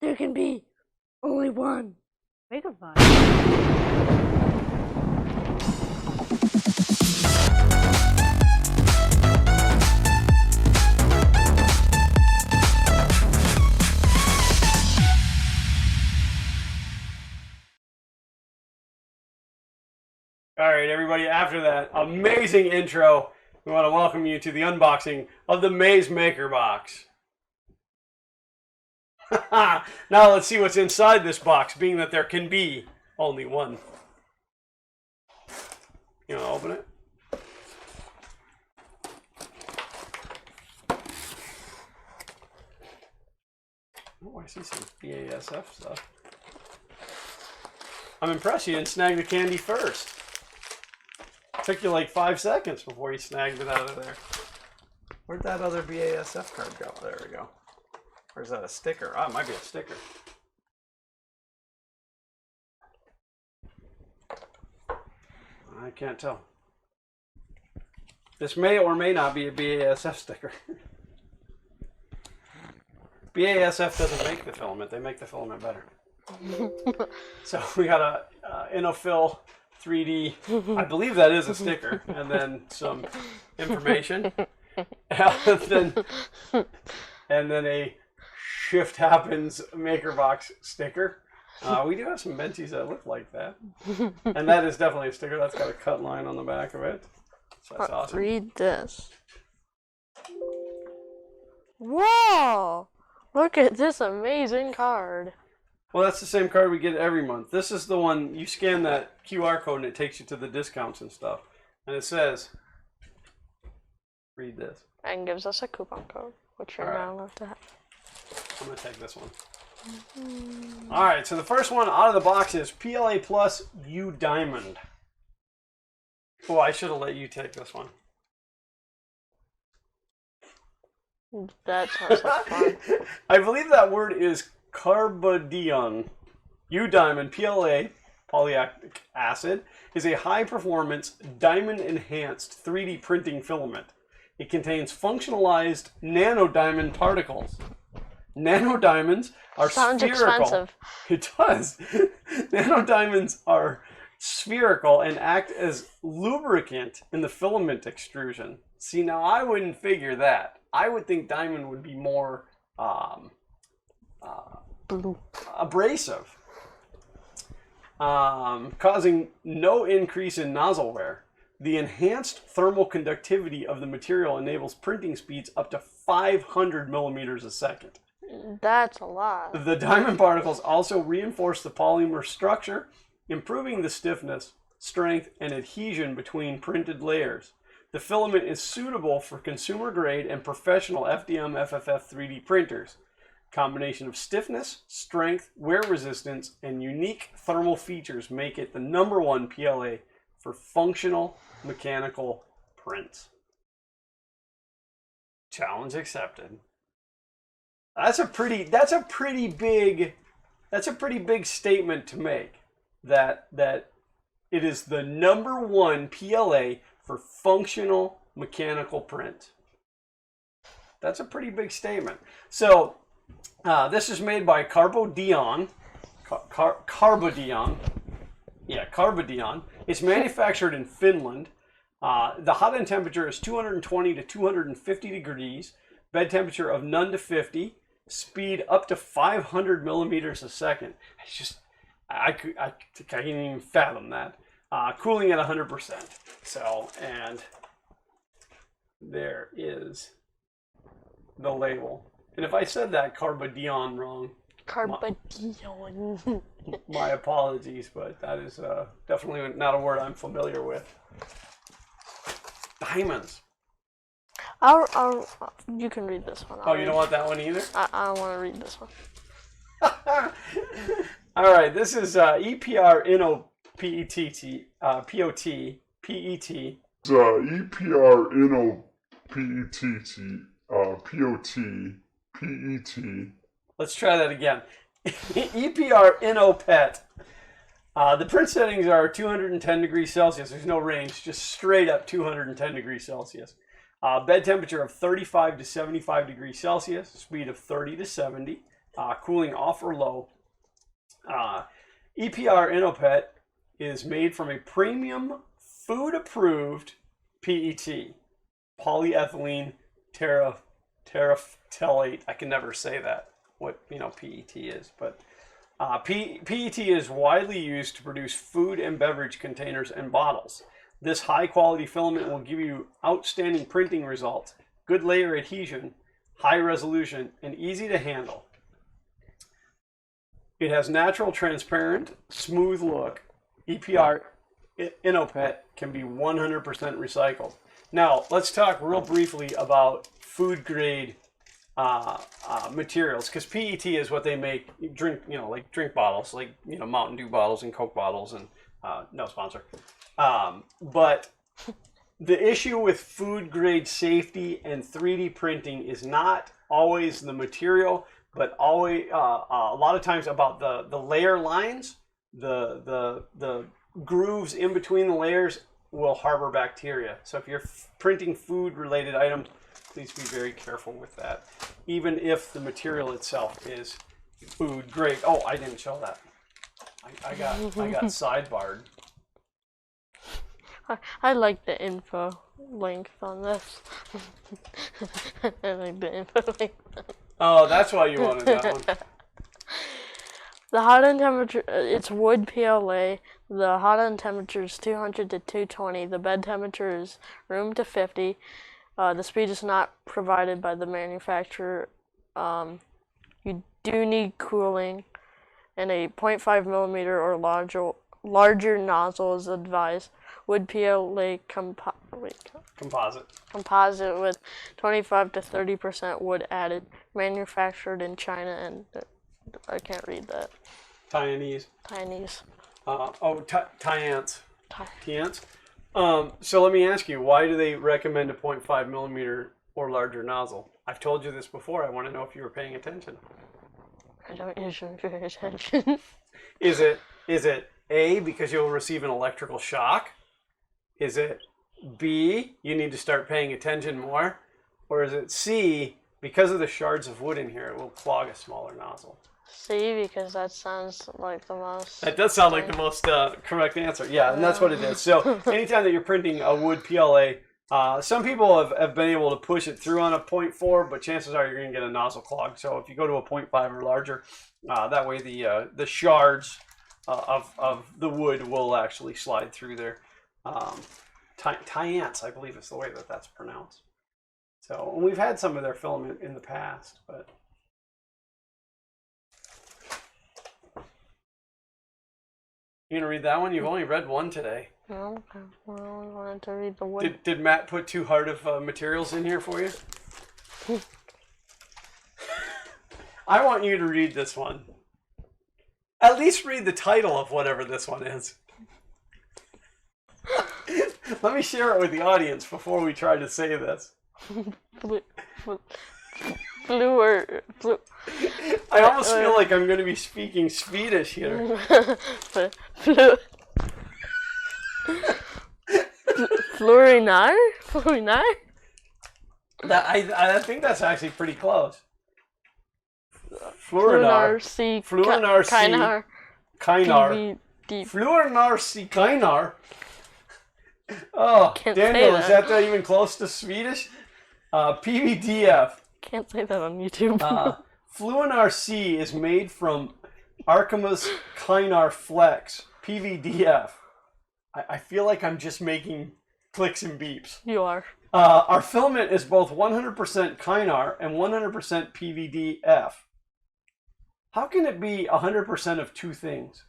there can be only one. MakerBox. All right, everybody, after that amazing intro, we want to welcome you to the unboxing of the Maze MakerBox. Now let's see what's inside this box, being that there can be only one. You want to open it? Oh, I see some BASF stuff. I'm impressed you didn't snag the candy first. Took you like 5 seconds before you snagged it out of there. Where'd that other BASF card go? There we go. Or is that a sticker? Oh, it might be a sticker. I can't tell. This may or may not be a BASF sticker. BASF doesn't make the filament. They make the filament better. So we got a Innofill 3D, I believe that is a sticker, and then some information, and then a Shift Happens MakerBox sticker. We do have some Mentees that look like that, and that is definitely a sticker. That's got a cut line on the back of it, so that's awesome. Read this. Whoa! Look at this amazing card. Well, that's the same card we get every month. This is the one, you scan that QR code and it takes you to the discounts and stuff. And it says, read this. And gives us a coupon code, which you're now allowed to have. I'm going to take this one. Alright, so the first one out of the box is PLA Plus U Diamond. Oh, I should have let you take this one. That sounds like fun. I believe that word is carbodion. U-diamond PLA polylactic acid is a high-performance diamond-enhanced 3D printing filament. It contains functionalized nanodiamond particles. Nanodiamonds are Sounds spherical. Expensive. It does. Nanodiamonds are spherical and act as lubricant in the filament extrusion. See, now I wouldn't figure that. I would think diamond would be more abrasive, causing no increase in nozzle wear. The enhanced thermal conductivity of the material enables printing speeds up to 500 millimeters a second. That's a lot. The diamond particles also reinforce the polymer structure, improving the stiffness, strength, and adhesion between printed layers. The filament is suitable for consumer grade and professional FDM FFF 3D printers. Combination of stiffness, strength, wear resistance, and unique thermal features make it the #1 PLA for functional mechanical prints. Challenge accepted. That's a pretty big statement to make, that it is the #1 PLA for functional mechanical print. That's a pretty big statement. So this is made by Carbodion. Carbodion. Yeah, Carbodion. It's manufactured in Finland. The hot end temperature is 220 to 250 degrees. Bed temperature of none to 50. Speed up to 500 millimeters a second. It's just, I can't even fathom that. Cooling at 100%. So, and there is the label. And if I said that Carbodion wrong, Carbodion. my apologies, but that is definitely not a word I'm familiar with. Diamonds. You can read this one. Oh, you don't want that one either? I don't want to read this one. All right, this is EPR Inno PET, POT, PET. EPR Inno PET, PET. Let's try that again. EPR Inno PET. The print settings are 210 degrees Celsius. There's no range, just straight up 210 degrees Celsius. Bed temperature of 35 to 75 degrees Celsius, speed of 30 to 70, cooling off or low. EPR Innopet is made from a premium food-approved PET, polyethylene terephthalate. I can never say that, what PET is, but PET is widely used to produce food and beverage containers and bottles. This high-quality filament will give you outstanding printing results, good layer adhesion, high resolution, and easy to handle. It has natural, transparent, smooth look. EPR Innopet can be 100% recycled. Now, let's talk real briefly about food grade materials, because PET is what they make drink, like drink bottles, like Mountain Dew bottles and Coke bottles, and no sponsor. But the issue with food grade safety and 3D printing is not always the material, but always a lot of times about the layer lines, the grooves in between the layers will harbor bacteria. So if you're printing food related items, please be very careful with that, even if the material itself is food grade. Oh, I didn't show that. I got sidebarred. I like the info length on this. I like the info length. Oh, that's why you wanted that one. The hot end temperature, it's wood PLA. The hot end temperature is 200 to 220. The bed temperature is room to 50. The speed is not provided by the manufacturer. You do need cooling, and a 0.5 millimeter or larger nozzle is advised. Wood PLA composite with 25 to 30% wood added. Manufactured in China and I can't read that. Taiwanese. Taiwanese. Tiance. So let me ask you, why do they recommend a 0.5 millimeter or larger nozzle? I've told you this before. I want to know if you were paying attention. I don't usually pay attention. Is it A, because you'll receive an electrical shock? Is it B, you need to start paying attention more? Or is it C, because of the shards of wood in here, it will clog a smaller nozzle? C, because that sounds like the most... That does sound like the most correct answer. Yeah, and that's what it is. So anytime that you're printing a wood PLA, some people have been able to push it through on a 0.4, but chances are you're going to get a nozzle clog. So if you go to a 0.5 or larger, that way the shards of the wood will actually slide through there. Tiance, I believe is the way that's pronounced. So and we've had some of their filament in the past, but you gonna read that one? You've only read one today. No, I only wanted to read the wood. Did Matt put too hard of materials in here for you? I want you to read this one. At least read the title of whatever this one is. Let me share it with the audience before we try to say this. Blue. I almost feel like I'm going to be speaking Swedish here. Florinar? I think that's actually pretty close. Florinar C. Kynar. Florinar C. Kynar. Oh, Daniel, is that even close to Swedish? PVDF. Can't say that on YouTube. Fluinar C is made from Archimus Kynar Flex, PVDF. I feel like I'm just making clicks and beeps. You are. Our filament is both 100% Kynar and 100% PVDF. How can it be 100% of two things?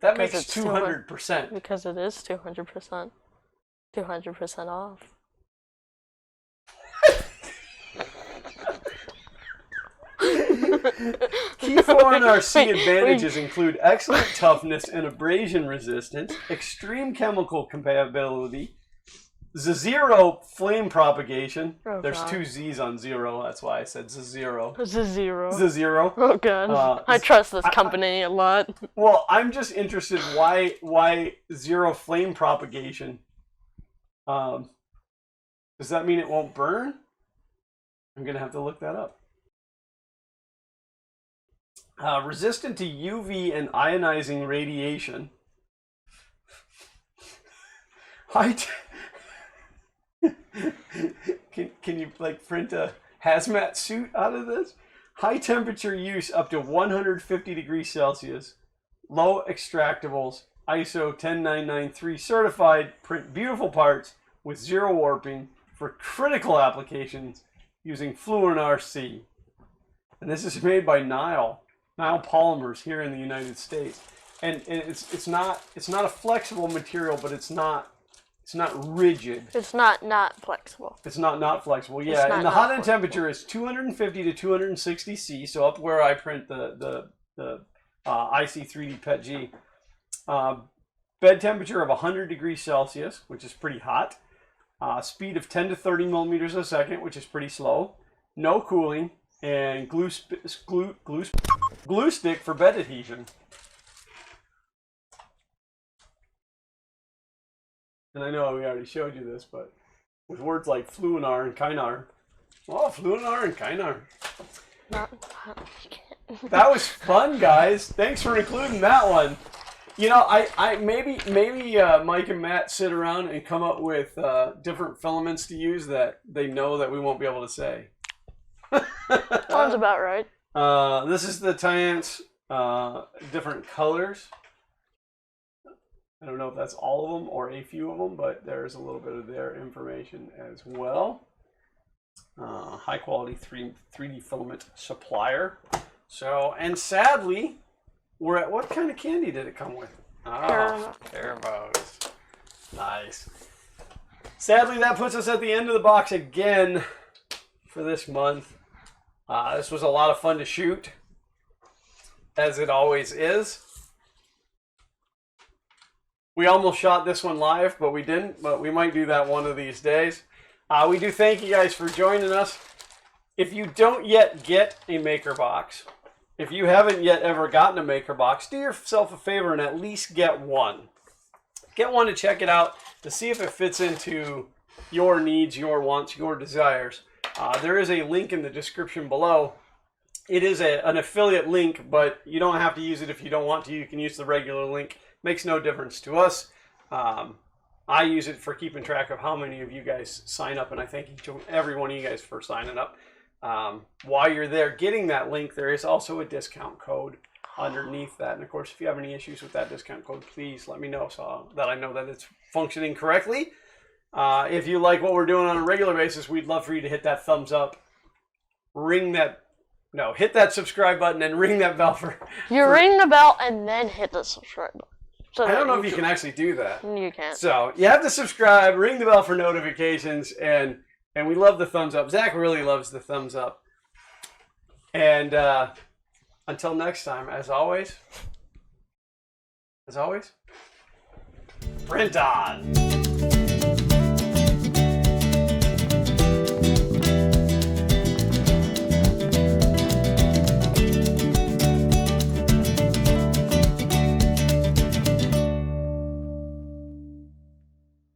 That makes 200%. Because it is 200%. 200% off. Key Fluinar C advantages include excellent toughness and abrasion resistance, extreme chemical compatibility, zero flame propagation. There's God. 2 Z's on zero, that's why I said zero. Zero. Oh god. I trust this company a lot. Well, I'm just interested why zero flame propagation. Does that mean it won't burn? I'm gonna have to look that up. Resistant to UV and ionizing radiation. High. Can you like print a hazmat suit out of this? High temperature use up to 150 degrees Celsius. Low extractables. ISO 10993 certified. Print beautiful parts with zero warping for critical applications using Fluonar C. And this is made by Nile Polymers here in the United States. And it's not a flexible material, but it's not rigid. It's not flexible. It's not flexible. Yeah, and the hot end temperature is 250 to 260 C, so up where I print the IC3D PET G. Bed temperature of 100 degrees Celsius, which is pretty hot. Speed of 10 to 30 millimeters a second, which is pretty slow. No cooling, and glue stick for bed adhesion. And I know we already showed you this, but with words like Fluonar and Kynar. Oh, Fluonar and Kynar. That was fun, guys. Thanks for including that one. You know, I maybe Mike and Matt sit around and come up with different filaments to use that they know that we won't be able to say. Sounds about right. This is the Tiance different colors. I don't know if that's all of them or a few of them, but there's a little bit of their information as well. High quality 3D filament supplier. So, and sadly, we're at what kind of candy did it come with? Oh, Caramos. Nice. Sadly, that puts us at the end of the box again for this month. This was a lot of fun to shoot, as it always is. We almost shot this one live, but we didn't. But we might do that one of these days. We do thank you guys for joining us. If you don't yet get a MakerBox, if you haven't yet ever gotten a MakerBox, do yourself a favor and at least get one. Get one to check it out to see if it fits into your needs, your wants, your desires. There is a link in the description below. It is an affiliate link, but you don't have to use it if you don't want to. You can use the regular link. Makes no difference to us. I use it for keeping track of how many of you guys sign up, and I thank every one of you guys for signing up. While you're there getting that link, there is also a discount code underneath that. And of course, if you have any issues with that discount code, please let me know so that I know that it's functioning correctly. If you like what we're doing on a regular basis, we'd love for you to hit that thumbs up, hit that subscribe button and ring that bell ring the bell and then hit the subscribe button. So I don't know if you can actually do that. You can't. So you have to subscribe, ring the bell for notifications, and we love the thumbs up. Zach really loves the thumbs up. And until next time, as always, print on.